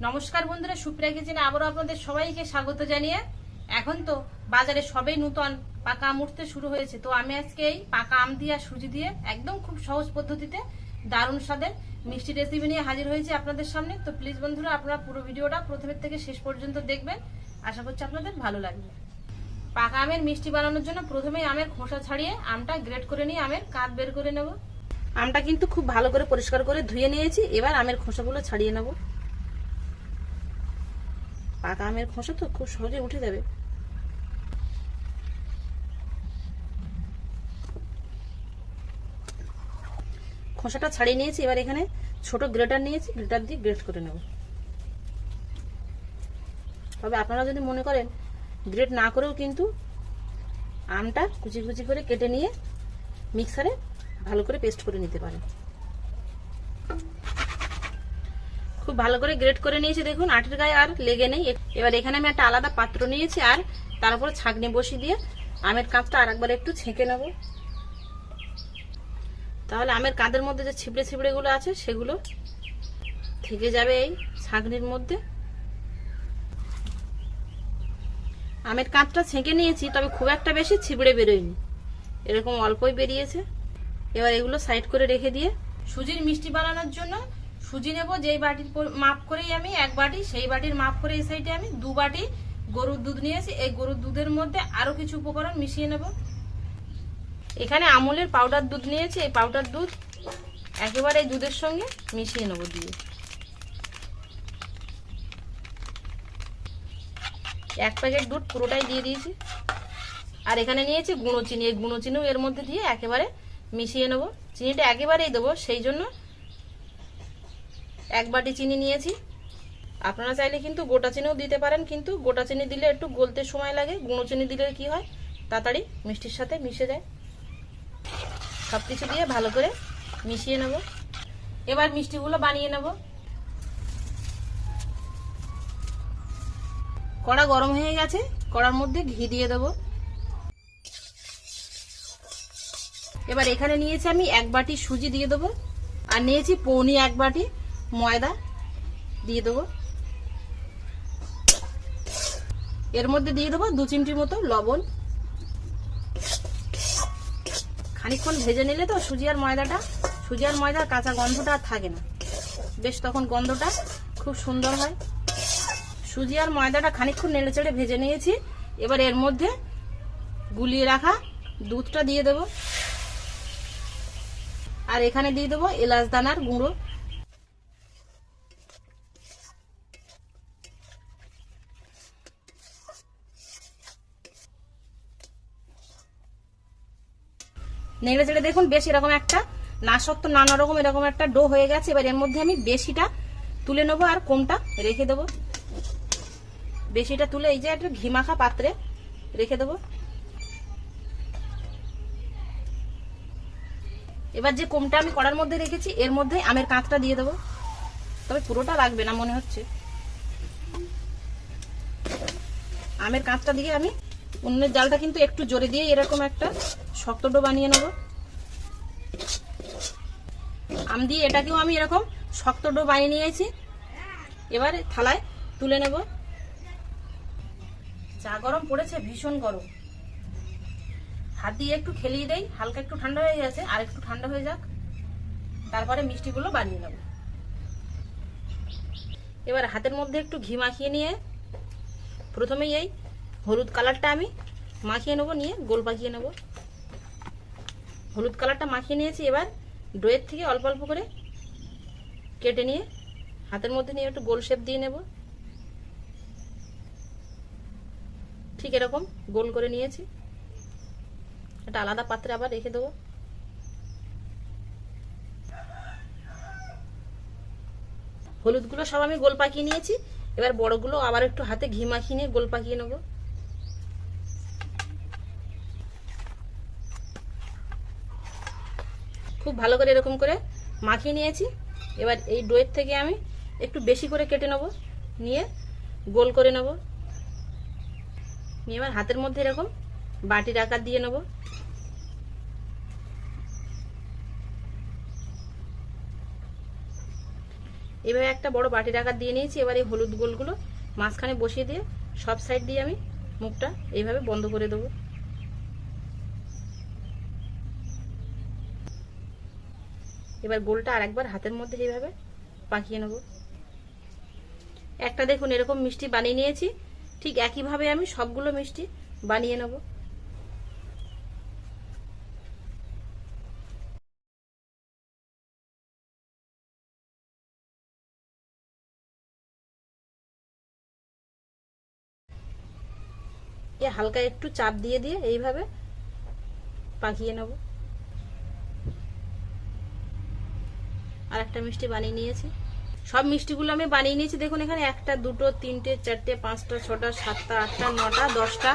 নমস্কার বন্ধুরা, সুপ্রিয়া কিচেনে আবারও আপনাদের সবাইকে স্বাগত জানিয়ে এখন তো বাজারে সবেই নতুন পাকা আম উঠতে শুরু হয়েছে। তো আমি আজকে এই পাকা আম দিয়ে আর সুজি দিয়ে একদম খুব সহজ পদ্ধতিতে দারুণ স্বাদের মিষ্টি রেসিপি নিয়ে হাজির হয়েছে আপনাদের সামনে। তো প্লিজ বন্ধুরা, আপনারা পুরো ভিডিওটা প্রথমের থেকে শেষ পর্যন্ত দেখবেন, আশা করছি আপনাদের ভালো লাগবে। পাকা আমের মিষ্টি বানানোর জন্য প্রথমেই আমের খোসা ছাড়িয়ে আমটা গ্রেট করে নিয়ে আমের কাঁধ বের করে নেব। আমটা কিন্তু খুব ভালো করে পরিষ্কার করে ধুয়ে নিয়েছি। এবার আমের খোসাগুলো ছাড়িয়ে নেব। পাকা আমের খোসা তো খুব সহজে উঠে যাবে। খোসাটা ছাড়িয়ে নিয়েছি। এবার এখানে ছোট গ্রেটার নিয়েছি, গ্রেটার দিয়ে গ্রেট করে নেব। তবে আপনারা যদি মনে করেন গ্রেট না করেও কিন্তু আমটা কুচি কুচি করে কেটে নিয়ে মিক্সারে ভালো করে পেস্ট করে নিতে পারেন। খুব ভালো করে গ্রেট করে নিয়েছি, দেখুন আটির গায়ে আর লেগে নেই। এবার এখানে আমি একটা আলাদা পাত্র নিয়েছি আর তার উপরে ছাঁকনি বসিয়ে দিয়ে আমের কাঁধটা আরেকবার একটু ছেঁকে নেব। তাহলে আমের কাঁধের মধ্যে যে ছিবড়ে ছিবড়ে গুলো আছে সেগুলো থেকে যাবে এই ছাঁকনির মধ্যে। আমের কাঁধটা ছেঁকে নিয়েছি, তবে খুব একটা বেশি ছিবড়ে বেরোয়নি, এরকম অল্পই বেরিয়েছে। এবার এগুলো সাইড করে রেখে দিয়ে সুজির মিষ্টি বানানোর জন্য সুজি নেব। যেই বাটির মাপ করেই আমি এক বাটি, সেই বাটির মাপ করে এই সাইডে আমি 2 বাটি গরুর দুধ নিয়েছি। এই গরুর দুধের মধ্যে আরো কিছু উপকরণ মিশিয়ে নেব। এখানে আমুলের পাউডার দুধ নিয়েছি। এই পাউডার দুধ একেবারে এই দুধের সঙ্গে মিশিয়ে নেব। দিয়ে 1 প্যাকেট দুধ পুরোটাই দিয়ে দিয়েছি। আর এখানে নিয়েছি গুঁড়ো চিনি। এই গুঁড়ো চিনিও এর মধ্যে দিয়ে একেবারে মিশিয়ে নেব। চিনিটা একেবারেই দেবো, সেই জন্য 1 বাটি চিনি নিয়েছি। আপনারা চাইলে কিন্তু গোটা চিনিও দিতে পারেন, কিন্তু গোটা চিনি দিলে একটু গলতে সময় লাগে। গুঁড়ো চিনি দিলে কি হয়, তাড়াতাড়ি মিষ্টির সাথে মিশে যায়। সবকিছু দিয়ে ভালো করে মিশিয়ে নেব। এবার মিষ্টিগুলো বানিয়ে নেব। কড়া গরম হয়ে গেছে, কড়ার মধ্যে ঘি দিয়ে দেব। এবার এখানে নিয়েছি আমি 1 বাটি সুজি দিয়ে দেবো, আর নিয়েছি পৌনি 1 বাটি ময়দা দিয়ে দেবো। এর মধ্যে দিয়ে দেবো 2 চিমটি মতো লবণ। খানিকক্ষণ ভেজে নিলে তো সুজি আর ময়দার কাঁচা গন্ধটা আর থাকে না, বেশ তখন গন্ধটা খুব সুন্দর হয়। সুজি আর ময়দাটা খানিকক্ষণ নেড়ে চেড়ে ভেজে নিয়েছি। এবার এর মধ্যে গুলিয়ে রাখা দুধটা দিয়ে দেব। আর এখানে দিয়ে দেবো এলাচ দানার গুঁড়ো। নেড়ে চেড়ে দেখুন বেশ এরকম একটা না শক্ত না নরকম এরকম একটা ডো হয়ে গেছে। এবার এর মধ্যে আমি বেশিটা তুলে নেবো আর কমটা রেখে দেবো। বেশিটা তুলে এই যে একটা ঘি মাখা পাত্রে রেখে দেবো। এবার যে কমটা আমি কড়ার মধ্যে রেখেছি এর মধ্যে আমের কাঁধটা দিয়ে দেবো, তবে পুরোটা লাগবে না মনে হচ্ছে। আমের কাঁধটা দিয়ে আমি উনুনের জালটা কিন্তু একটু জোরে দিয়ে এরকম একটা শক্ত ডো বানিয়ে নেব। আম দিয়ে এটাকেও আমি এরকম শক্ত ডো বানিয়ে নিয়েছি। এবার থালায় তুলে নেব। চা গরম পড়েছে, ভীষণ গরম। হাত দিয়ে একটু খেলিয়ে দেই, হালকা একটু ঠান্ডা হয়ে গেছে, আর একটু ঠান্ডা হয়ে যাক, তারপরে মিষ্টিগুলো বানিয়ে নেব। এবার হাতের মধ্যে একটু ঘি মাখিয়ে নিয়ে প্রথমেই এই হলুদ কালারটা আমি মাখিয়ে নেব, নিয়ে গোল পাকিয়ে নেব। হলুদ কালারটা মাখিয়ে নিয়েছি। এবার ডোয়ের থেকে অল্প অল্প করে কেটে নিয়ে হাতের মধ্যে নিয়ে একটু গোল শেপ দিয়ে নেব। ঠিক এরকম গোল করে নিয়েছি। একটা আলাদা পাত্রে আবার রেখে দেবো। হলুদগুলো সব আমি গোল পাকিয়ে নিয়েছি। এবার বড়গুলো আবার একটু হাতে ঘি মাখিয়ে নিয়ে গোল পাকিয়ে নেব। খুব ভালো করে এরকম করে মাখিয়ে নিয়েছি। এবার এই ডোয়ের থেকে আমি একটু বেশি করে কেটে নেব, নিয়ে গোল করে নেব। নিয়ে এবার হাতের মধ্যে এরকম বাটির আকার দিয়ে নেব। এভাবে একটা বড় বাটির আকার দিয়ে নিয়েছি। এবার এই হলুদ গোলগুলো মাঝখানে বসিয়ে দিয়ে সব সাইড দিয়ে আমি মুখটা এইভাবে বন্ধ করে দেবো। এবার গোলটা আরেকবার হাতের মধ্যে এইভাবে পাকিয়ে নেব। একটা দেখুন এরকম মিষ্টি বানিয়ে নিয়েছি। ঠিক একইভাবে আমি সবগুলো মিষ্টি বানিয়ে নেব। হালকা একটু চাপ দিয়ে দিয়ে এইভাবে পাকিয়ে নেব। আর একটা মিষ্টি বানিয়ে নিয়েছি। সব মিষ্টিগুলো আমি বানিয়ে নিয়েছি। দেখুন এখানে 1টা 2টো 3টে 4টে 5টা 6টা 7টা 8টা 9টা 10টা।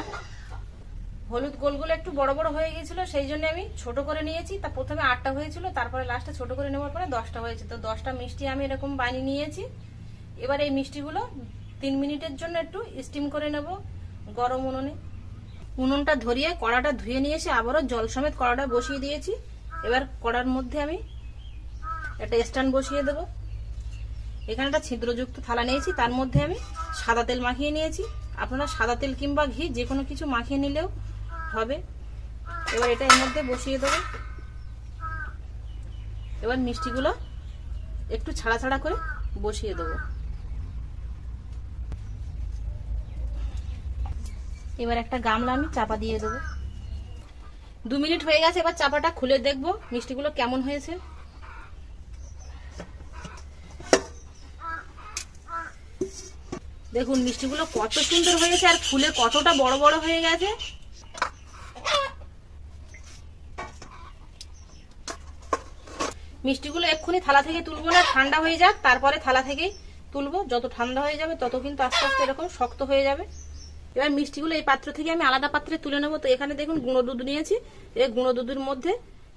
হলুদ গোলগুলো একটু বড় বড় হয়ে গিয়েছিল, সেই জন্য আমি ছোট করে নিয়েছি। তা প্রথমে 8টা হয়েছিল, তারপরে লাস্টে ছোট করে নেওয়ার পরে 10টা হয়েছে। তো 10টা মিষ্টি আমি এরকম বানিয়ে নিয়েছি। এবার এই মিষ্টিগুলো 3 মিনিটের জন্য একটু স্টিম করে নেব গরম উনুনে। উনুনটা ধরিয়ে কড়াটা ধুয়ে নিয়ে এসে আবারও জল সমেত কড়াটা বসিয়ে দিয়েছি। এবার কড়ার মধ্যে আমি একটা স্ট্যান্ড বসিয়ে দেবো। এখানে একটা ছিদ্রযুক্ত থালা নিয়েছি, তার মধ্যে আমি সাদা তেল মাখিয়ে নিয়েছি। আপনারা সাদা তেল কিংবা ঘি যে কোনো কিছু মাখিয়ে নিলেও হবে। এবার এটা এর মধ্যে বসিয়ে দেবো। এবার মিষ্টিগুলো একটু ছাড়া ছাড়া করে বসিয়ে দেবো। এবার একটা গামলা আমি চাপা দিয়ে দেবো। 2 মিনিট হয়ে গেছে। এবার চাপাটা খুলে দেখবো মিষ্টিগুলো কেমন হয়েছে। দেখুন মিষ্টিগুলো কত সুন্দর হয়েছে আর ফুলে কতটা বড় বড় হয়ে গেছে। মিষ্টিগুলো এক্ষুনি থালা থেকে তুলবো না, ঠান্ডা হয়ে যাক, তারপরে থালা থেকেই তুলবো। যত ঠান্ডা হয়ে যাবে তত কিন্তু আস্তে আস্তে এরকম শক্ত হয়ে যাবে। এবার মিষ্টিগুলো এই পাত্র থেকে আমি আলাদা পাত্রে তুলে নেবো। তো এখানে দেখুন গুঁড়ো দুধ নিয়েছি। এই গুঁড়ো দুধের মধ্যে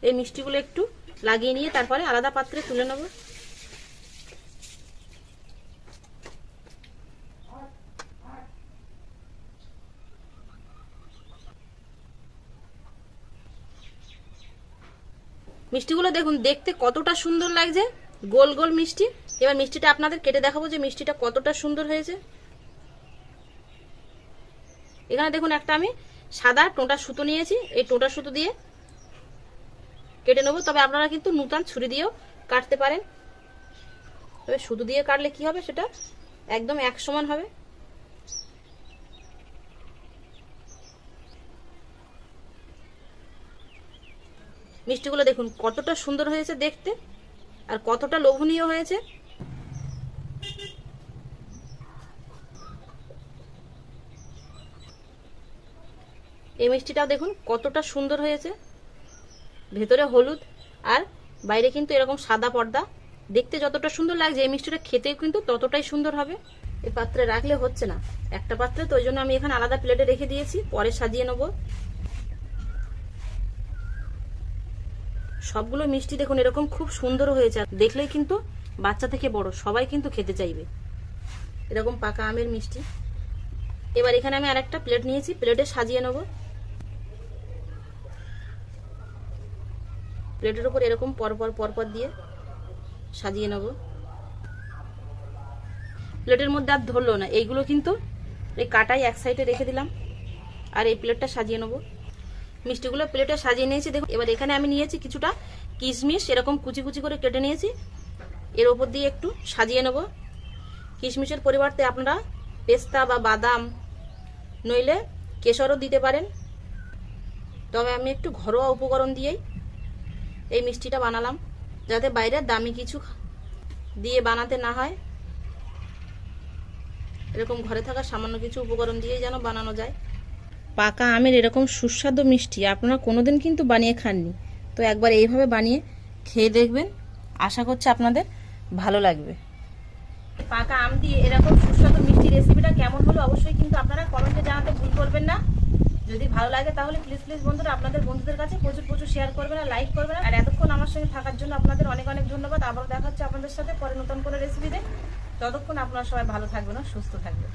এই মিষ্টিগুলো একটু লাগিয়ে নিয়ে তারপরে আলাদা পাত্রে তুলে নেবো। মিষ্টিগুলো দেখুন দেখতে কতটা সুন্দর লাগছে, গোল গোল মিষ্টি। এবার মিষ্টিটা আপনাদের কেটে দেখাবো যে মিষ্টিটা কতটা সুন্দর হয়েছে। এখানে দেখুন একটা আমি সাদা টোটা সুতো নিয়েছি। এই টোটা সুতো দিয়ে কেটে নেবো। তবে আপনারা কিন্তু নূতন ছুরি দিয়েও কাটতে পারেন। তবে সুতো দিয়ে কাটলে কি হবে, সেটা একদম এক সমান হবে। মিষ্টিগুলো দেখুন কতটা সুন্দর হয়েছে দেখতে আর কতটা লোভনীয় হয়েছে। এই মিষ্টিটাও দেখুন কতটা সুন্দর হয়েছে, ভেতরে হলুদ আর বাইরে কিন্তু এরকম সাদা পর্দা। দেখতে যতটা সুন্দর লাগছে এই মিষ্টিটা খেতেও কিন্তু ততটাই সুন্দর হবে। এই পাত্রে রাখলে হচ্ছে না, একটা পাত্রে, তো ওই জন্য আমি এখানে আলাদা প্লেটে রেখে দিয়েছি, পরে সাজিয়ে নেবো। সবগুলো মিষ্টি দেখুন এরকম খুব সুন্দর হয়েছে, দেখলেই কিন্তু বাচ্চা থেকে বড় সবাই কিন্তু খেতে চাইবে এরকম পাকা আমের মিষ্টি। এবার এখানে আমি আরেকটা প্লেট নিয়েছি, প্লেটে সাজিয়ে নেব। প্লেটের উপর এরকম পরপর পরপর দিয়ে সাজিয়ে নেব। প্লেটের মধ্যে আর ধরলো না, এইগুলো কিন্তু এই কাটাই এক সাইডে রেখে দিলাম আর এই প্লেটটা সাজিয়ে নেব। মিষ্টিগুলো প্লেটে সাজিয়ে নিয়েছি। দেখুন এবার এখানে আমি নিয়েছি কিছুটা কিশমিশ, এরকম কুচি কুচি করে কেটে নিয়েছি। এর উপর দিয়ে একটু সাজিয়ে নেব। কিশমিশের পরিবর্তে আপনারা পেস্তা বা বাদাম নইলে কেশরও দিতে পারেন। তবে আমি একটু ঘরোয়া উপকরণ দিয়েই এই মিষ্টিটা বানালাম, যাতে বাইরের দামি কিছু দিয়ে বানাতে না হয়। এরকম ঘরে থাকা সামান্য কিছু উপকরণ দিয়েই যেন বানানো যায়। পাকা আমের এরকম সুস্বাদু মিষ্টি আপনারা কোনোদিন কিন্তু বানিয়ে খাননি, তো একবার এইভাবে বানিয়ে খেয়ে দেখবেন, আশা করছি আপনাদের ভালো লাগবে। পাকা আম দিয়ে এরকম সুস্বাদু মিষ্টি রেসিপিটা কেমন হলো অবশ্যই কিন্তু আপনারা কমেন্টে জানাতে ভুল করবেন না। যদি ভালো লাগে তাহলে প্লিজ প্লিজ বন্ধুরা আপনাদের বন্ধুদের কাছে প্রচুর প্রচুর শেয়ার করবেন আর লাইক করবেন। আর এতক্ষণ আমার সঙ্গে থাকার জন্য আপনাদের অনেক অনেক ধন্যবাদ। আবার দেখা হচ্ছে আপনাদের সাথে পরে নতুন করে রেসিপিতে। ততক্ষণ আপনারা সবাই ভালো থাকবেন আর সুস্থ থাকবেন।